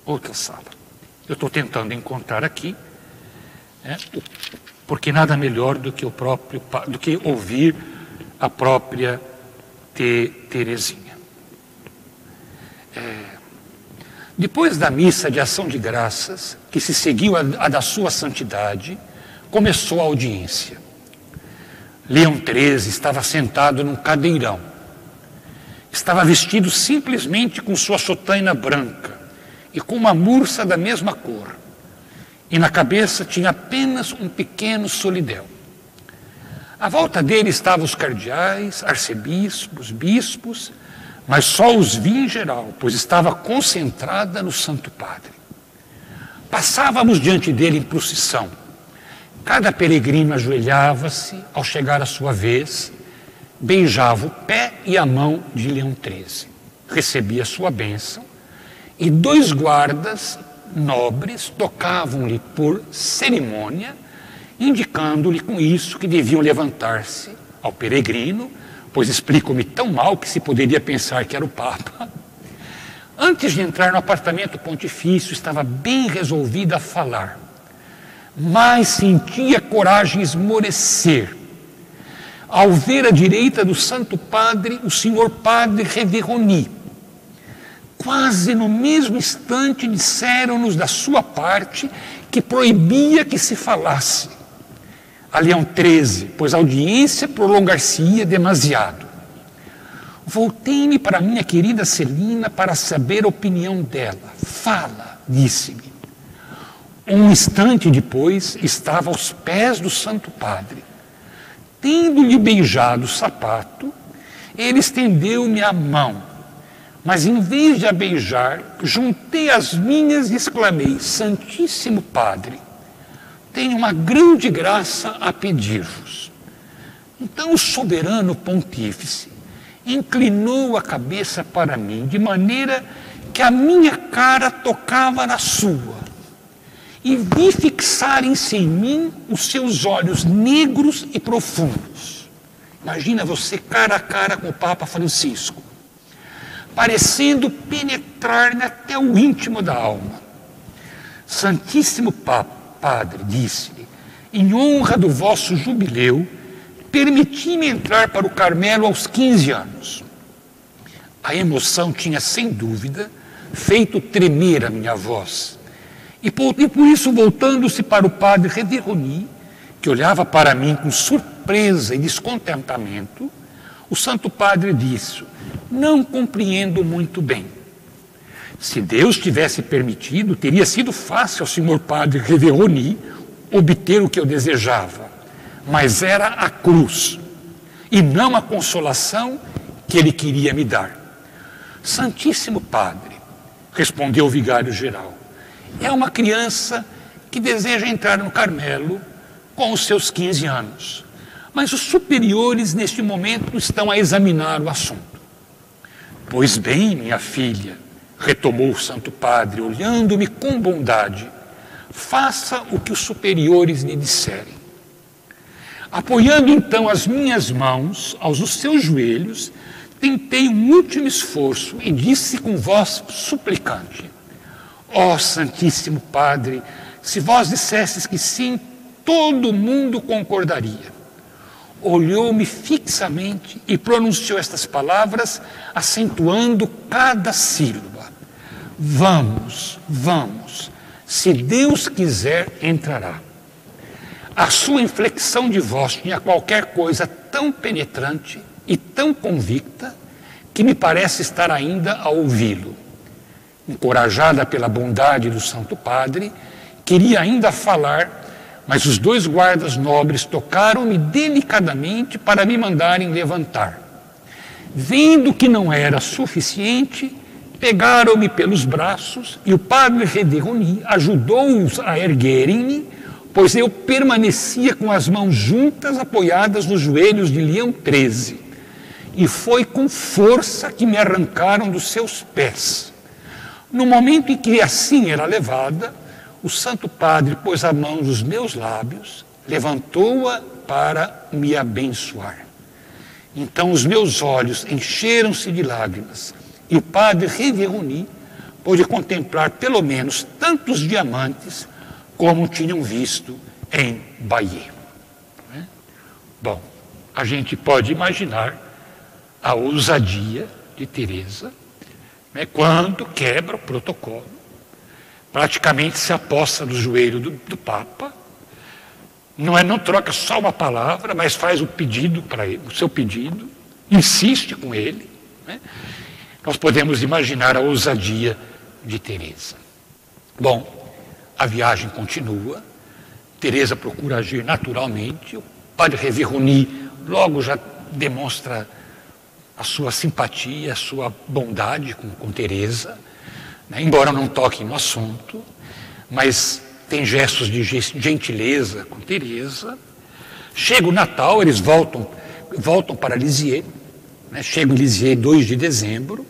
Outra sala. Eu estou tentando encontrar aqui, né, porque nada melhor do que ouvir a própria Teresinha. Depois da missa de ação de graças, que se seguiu a da sua santidade, começou a audiência. Leão XIII estava sentado num cadeirão. Estava vestido simplesmente com sua sotaina branca e com uma mursa da mesma cor. E na cabeça tinha apenas um pequeno solidéu. À volta dele estavam os cardeais, arcebispos, bispos, mas só os via em geral, pois estava concentrada no Santo Padre. Passávamos diante dele em procissão. Cada peregrino ajoelhava-se ao chegar a sua vez, beijava o pé e a mão de Leão XIII, recebia sua bênção, e 2 guardas nobres tocavam-lhe por cerimônia, indicando-lhe com isso que deviam levantar-se ao peregrino, pois explicam-me tão mal que se poderia pensar que era o Papa. Antes de entrar no apartamento pontifício, estava bem resolvida a falar, mas sentia coragem esmorecer ao ver à direita do Santo Padre o senhor Padre Reveroni. Quase no mesmo instante disseram-nos da sua parte que proibia que se falasse. a Leão XIII, pois a audiência prolongar-se-ia demasiado. Voltei-me para minha querida Celina para saber a opinião dela. Fala, disse-me. Um instante depois, estava aos pés do Santo Padre. Tendo-lhe beijado o sapato, ele estendeu-me a mão. Mas em vez de a beijar, juntei as minhas e exclamei: Santíssimo Padre, tenho uma grande graça a pedir-vos. Então o soberano pontífice inclinou a cabeça para mim, de maneira que a minha cara tocava na sua, e vi fixarem-se em mim os seus olhos negros e profundos. Imagina você cara a cara com o Papa Francisco, parecendo penetrar-me até o íntimo da alma. Santíssimo Padre, disse-lhe, em honra do vosso jubileu, permiti-me entrar para o Carmelo aos 15 anos. A emoção tinha, sem dúvida, feito tremer a minha voz. E por isso, voltando-se para o padre Reveroni, que olhava para mim com surpresa e descontentamento, o Santo Padre disse: não compreendo muito bem. Se Deus tivesse permitido, teria sido fácil ao senhor padre Reveroni obter o que eu desejava, mas era a cruz, e não a consolação que ele queria me dar. Santíssimo Padre, respondeu o vigário-geral, é uma criança que deseja entrar no Carmelo com os seus 15 anos, mas os superiores neste momento estão a examinar o assunto. Pois bem, minha filha, retomou o Santo Padre, olhando-me com bondade, faça o que os superiores lhe disserem. Apoiando então as minhas mãos aos seus joelhos, tentei um último esforço e disse com voz suplicante: ó Santíssimo Padre, se vós dissesses que sim, todo mundo concordaria. Olhou-me fixamente e pronunciou estas palavras, acentuando cada sílaba: vamos, vamos, se Deus quiser, entrará. A sua inflexão de voz tinha qualquer coisa tão penetrante e tão convicta que me parece estar ainda a ouvi-lo. Encorajada pela bondade do Santo Padre, queria ainda falar, mas os dois guardas nobres tocaram-me delicadamente para me mandarem levantar. Vendo que não era suficiente, pegaram-me pelos braços e o padre Reveroni ajudou-os a erguerem-me, pois eu permanecia com as mãos juntas apoiadas nos joelhos de Leão XIII, e foi com força que me arrancaram dos seus pés. No momento em que assim era levada, o Santo Padre pôs a mão nos meus lábios, levantou-a para me abençoar. Então os meus olhos encheram-se de lágrimas e o padre Reveroni pôde contemplar pelo menos tantos diamantes como tinham visto em Bayeux. Bom, a gente pode imaginar a ousadia de Teresa, quando quebra o protocolo, praticamente se aposta do joelho do Papa, não troca só uma palavra, mas faz o pedido para ele, o seu pedido, insiste com ele. Nós podemos imaginar a ousadia de Teresa. Bom, a viagem continua, Teresa procura agir naturalmente, o padre Reveroni logo já demonstra a sua simpatia, a sua bondade com Teresa, embora não toque no assunto, mas tem gestos de gentileza com Teresa. Chega o Natal, eles voltam para Lisieux, chegam em Lisieux 2 de dezembro.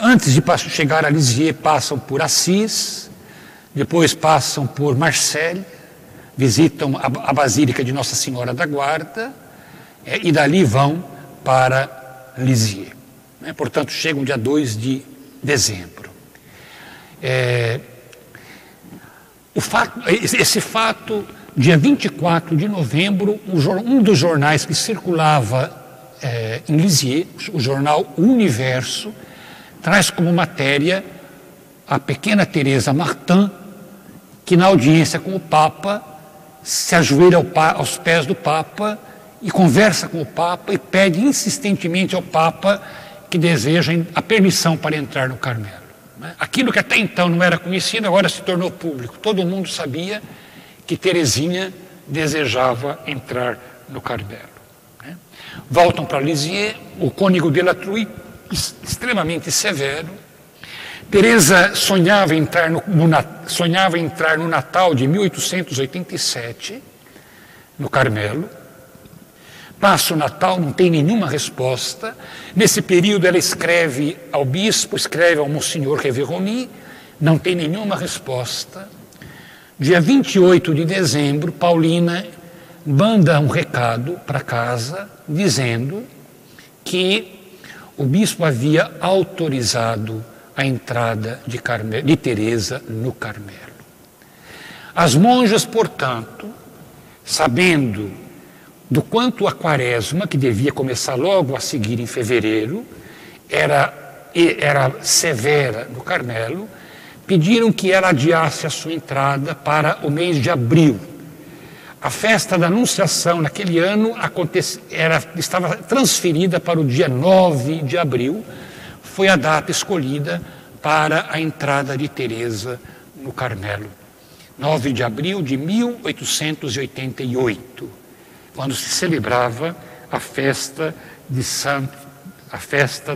Antes de chegar a Lisieux, passam por Assis, depois passam por Marseille, visitam a Basílica de Nossa Senhora da Guarda, e dali vão para Lisieux. Portanto, chegam dia 2 de dezembro. Esse fato, dia 24 de novembro, um dos jornais que circulava em Lisieux, o jornal Universo, traz como matéria a pequena Teresa Martin, que na audiência com o Papa se ajoelha aos pés do Papa e conversa com o Papa e pede insistentemente ao Papa que deseja a permissão para entrar no Carmelo. Aquilo que até então não era conhecido, agora se tornou público. Todo mundo sabia que Teresinha desejava entrar no Carmelo. Voltam para Lisieux, o cônego de La Truie, extremamente severo. Teresa sonhava entrar no Natal de 1887, no Carmelo. Passa o Natal, não tem nenhuma resposta. Nesse período ela escreve ao bispo, escreve ao Monsenhor Reveroni, não tem nenhuma resposta. Dia 28 de dezembro, Paulina manda um recado para casa, dizendo que o bispo havia autorizado a entrada de Teresa no Carmelo. As monjas, portanto, sabendo do quanto a quaresma, que devia começar logo a seguir em fevereiro, era severa no Carmelo, pediram que ela adiasse a sua entrada para o mês de abril. A festa da Anunciação, naquele ano, estava transferida para o dia 9 de abril, foi a data escolhida para a entrada de Teresa no Carmelo. 9 de abril de 1888, quando se celebrava a festa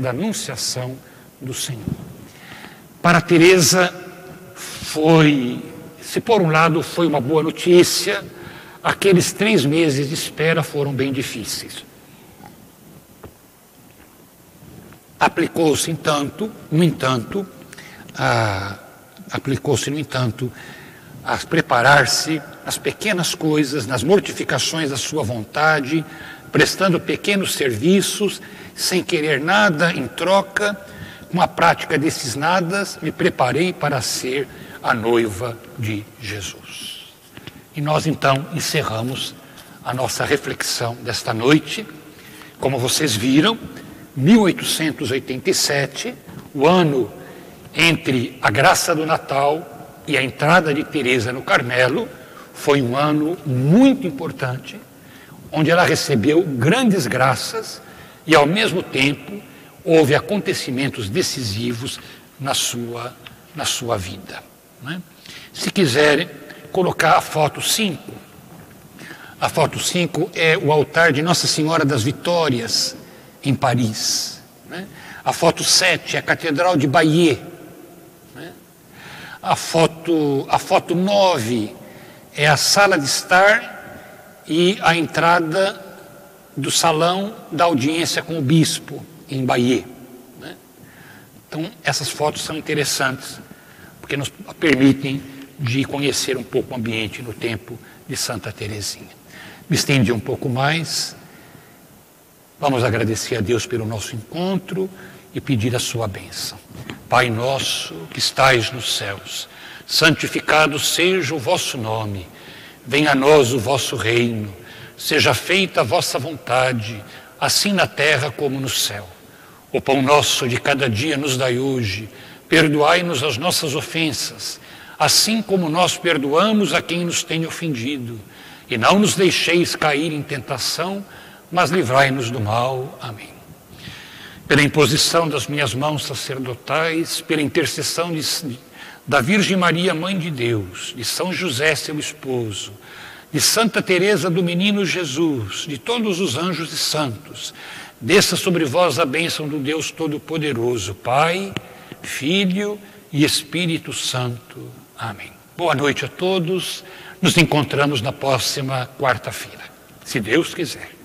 da Anunciação do Senhor. Para Teresa se por um lado foi uma boa notícia, aqueles 3 meses de espera foram bem difíceis. Aplicou-se, no entanto, a preparar-se nas pequenas coisas, nas mortificações da sua vontade, prestando pequenos serviços, sem querer nada em troca. Com a prática desses nadas, me preparei para ser a noiva de Jesus. E nós, então, encerramos a nossa reflexão desta noite. Como vocês viram, 1887, o ano entre a graça do Natal e a entrada de Teresa no Carmelo, foi um ano muito importante, onde ela recebeu grandes graças e, ao mesmo tempo, houve acontecimentos decisivos na sua vida. Né? Se quiserem colocar a foto 5, a foto 5 é o altar de Nossa Senhora das Vitórias, em Paris. Né? A foto 7 é a Catedral de Bayeux. Né? A foto 9 é a sala de estar e a entrada do salão da audiência com o bispo, em Bayeux. Né? Então, essas fotos são interessantes, porque nos permitem de conhecer um pouco o ambiente no tempo de Santa Teresinha. Me estendi um pouco mais. Vamos agradecer a Deus pelo nosso encontro e pedir a sua bênção. Pai nosso que estais nos céus, santificado seja o vosso nome. Venha a nós o vosso reino. Seja feita a vossa vontade, assim na terra como no céu. O pão nosso de cada dia nos dai hoje. Perdoai-nos as nossas ofensas, assim como nós perdoamos a quem nos tem ofendido. E não nos deixeis cair em tentação, mas livrai-nos do mal. Amém. Pela imposição das minhas mãos sacerdotais, pela intercessão da Virgem Maria, Mãe de Deus, de São José, seu esposo, de Santa Teresa do Menino Jesus, de todos os anjos e santos, desça sobre vós a bênção do Deus Todo-Poderoso, Pai, Filho e Espírito Santo. Amém. Boa noite a todos. Nos encontramos na próxima quarta-feira, se Deus quiser.